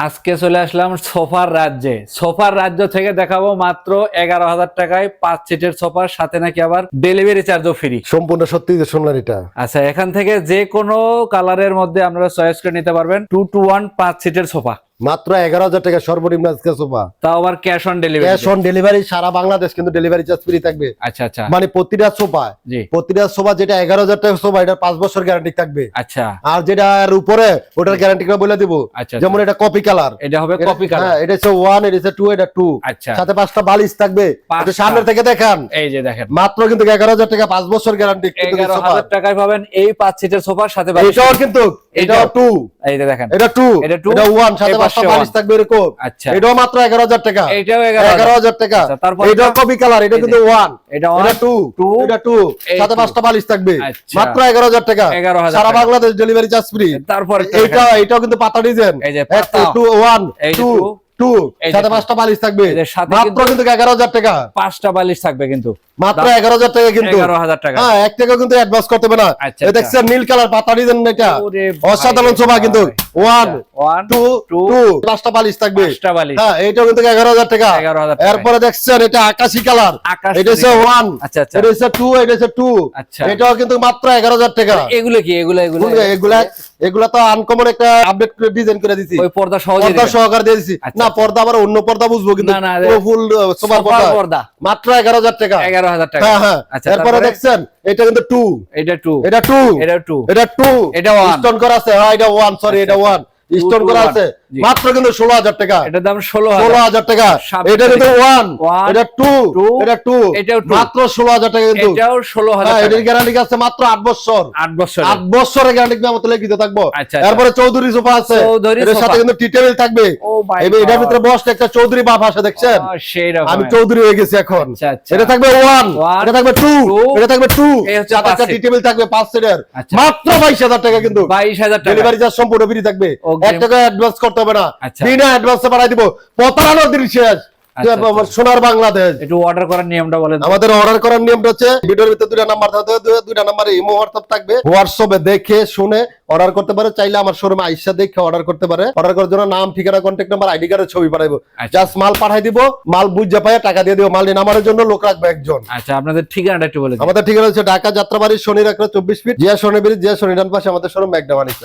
আজকে চলে আসলাম সোফার রাজ্যে। সোফার রাজ্য থেকে দেখাবো মাত্র 11,000 টাকায় 5 সিটের সোফার সাথে নাকি আবার ডেলিভারি চার্জও ফ্রি। সম্পূর্ণ সত্যি যে শুনলেন এটা। আচ্ছা, এখান থেকে যে কোনো কালারের মধ্যে আপনারা চয়েস করে নিতে পারবেন। 2 to 1 5 সিটের সোফা মাত্র 11,000 টাকা সর্বনিম্ন আজকে সোফা। তাও আবার cash on delivery. Cash on delivery সারা বাংলাদেশ কিন্তু ডেলিভারি চার্জ ফ্রি থাকবে। আচ্ছা আচ্ছা, মানে প্রতিটা সোফা জি যেটা 11,000 টাকা সোফা এটা 5 বছর গ্যারান্টি থাকবে। আচ্ছা, আর যেটা এর উপরে ওটার গ্যারান্টি করে বলে দিব। আচ্ছা, যেমন এটা কপি কালার, এটা হবে কপি কালার। হ্যাঁ, এটা হচ্ছে 1, এটা হচ্ছে 2, এটা 2। আচ্ছা, সাথে 5টা বালিশ থাকবে। এটা সামনে থেকে দেখান, এই যে দেখেন, মাত্র কিন্তু 11,000 টাকা 5 বছর গ্যারান্টি। 11,000 টাকায় পাবেন এই 5 সিটের সোফার সাথে এটাও কিন্তু এটাও 2, এই যে দেখেন, এটা 2, এটা 2, এটা 1 সাথে 5টা বালিশ থাকবে এরকম। আচ্ছা, এটাও মাত্র 11,000 টাকা। এটাও 11,000 টাকা। তারপর এটাও কপি কালার, এটা কিন্তু 1, এটা 2, এটা 2 সাথে 5টা বালিশ থাকবে। মাত্র 11,000 টাকা। সারা বাংলাদেশ ডেলিভারি চার্জ ফ্রি। তারপর এটাও কিন্তু পাতা ডিজাইন, এই যে পাতা 1, 2 সাথে 5টা বালিশ থাকবে। মাত্র কিন্তু 11,000 টাকা। 5টা বালিশ থাকবে কিন্তু মাত্র 11,000 টাকা কিন্তু। 11,000 টাকা। হ্যাঁ, 1 টাকা কিন্তু অ্যাডভান্স করতে হবে না। এই দেখছেন নীল কালার পাতা ডিজাইন, এটা অসাধারণ সোফা কিন্তু। 1, 2 5টা বালিশ থাকবে। হ্যাঁ, এটাও কিন্তু 11,000 টাকা। এরপরে দেখছেন এটা আকাশী কালার, এটা হচ্ছে 1, এটা হচ্ছে 2, এটা হচ্ছে 2। এটাও কিন্তু মাত্র 11,000 টাকা। এগুলো কি? এগুলা তো আনকমন একটা আপডেট করে ডিজাইন করে দিছি। ওই পর্দা সহকারে দিয়ে দিছি। না পর্দা আবার অন্য পর্দা বুঝবো, কিন্তু ফুল সোফার পর্দা মাত্র 11,000 টাকা। 11,000 টাকা। হ্যাঁ হ্যাঁ। এরপরে দেখছেন এটা কিন্তু 2, এটা 2, এটা 2, এটা 2, এটা 2, এটা 1 স্টোন করা আছে। হ্যাঁ, এটা 1, সরি এটা 1 স্টোন করা আছে। মাত্র কিন্তু 16,000 টাকা। এটার দাম 16,000 টাকা। এটা কিন্তু 1, এটা 2, এটা 2, এটাও 2, মাত্র 16,000 টাকা কিন্তু। এটাও 16,000 হ্যাঁ, টাকা। এর গ্যারান্টি আছে মাত্র 8 বছর। 8 বছর। 8 বছরের গ্যারান্টি মেমো লিখিত থাকবো। এরপরে এরপরে চৌধুরী সোফা আছে, এর সাথে কিন্তু টি টেবিল থাকবে। এটার ভিতরে বসতে একটা চৌধুরী বাপ আসে, দেখছেন? আমি চৌধুরী হয়ে গেছি এখন। এটা থাকবে 1, এটা থাকবে 2, এটা থাকবে 2 সাথে একটা টি টেবিল থাকবে 5 সিটের। মাত্র 22,000 টাকা কিন্তু। 22,000 টাকা। ডেলিভারি চার্জ সম্পূর্ণ ফ্রি থাকবে। 1 টাকা অ্যাডভান্স করতে হবে না। বিনা অ্যাডভান্সে পাঠাই দিব। 15 দিন শেষ। সোনার বাংলাদেশ। একটু অর্ডার করার নিয়মটা বলেন। আমাদের অর্ডার করার নিয়মটা হচ্ছে ভিডিওর ভিতরে 2টা নাম্বার থাকবে, 2টা নাম্বারে ইমো হোয়াটসঅ্যাপ থাকবে। হোয়াটসঅ্যাপে দেখে শুনে অর্ডার করতে পারে। চাইলে আমার শোরুমে আইসা দেখে অর্ডার করতে পারে। অর্ডার করার জন্য নাম, ঠিকানা, কন্ট্যাক্ট নাম্বার, আইডি কার্ডের ছবি পাঠাইবো। জাস্ট মাল পাঠাই দিব, মাল বুঝে পায় টাকা দিয়ে দিব। মাল নিয়ে নামার জন্য লোক রাখবে একজন। আচ্ছা, আপনাদের ঠিকানাটা একটু বলে দিন। আমাদের ঠিকানা হচ্ছে ঢাকা যাত্রাবাড়ি, শনি রাখলে 24 ফিট, জিয়া শনি ব্রিজ, জিয়া শনি ডান পাশে আমাদের শোরুম, ম্যাকডা মানিক।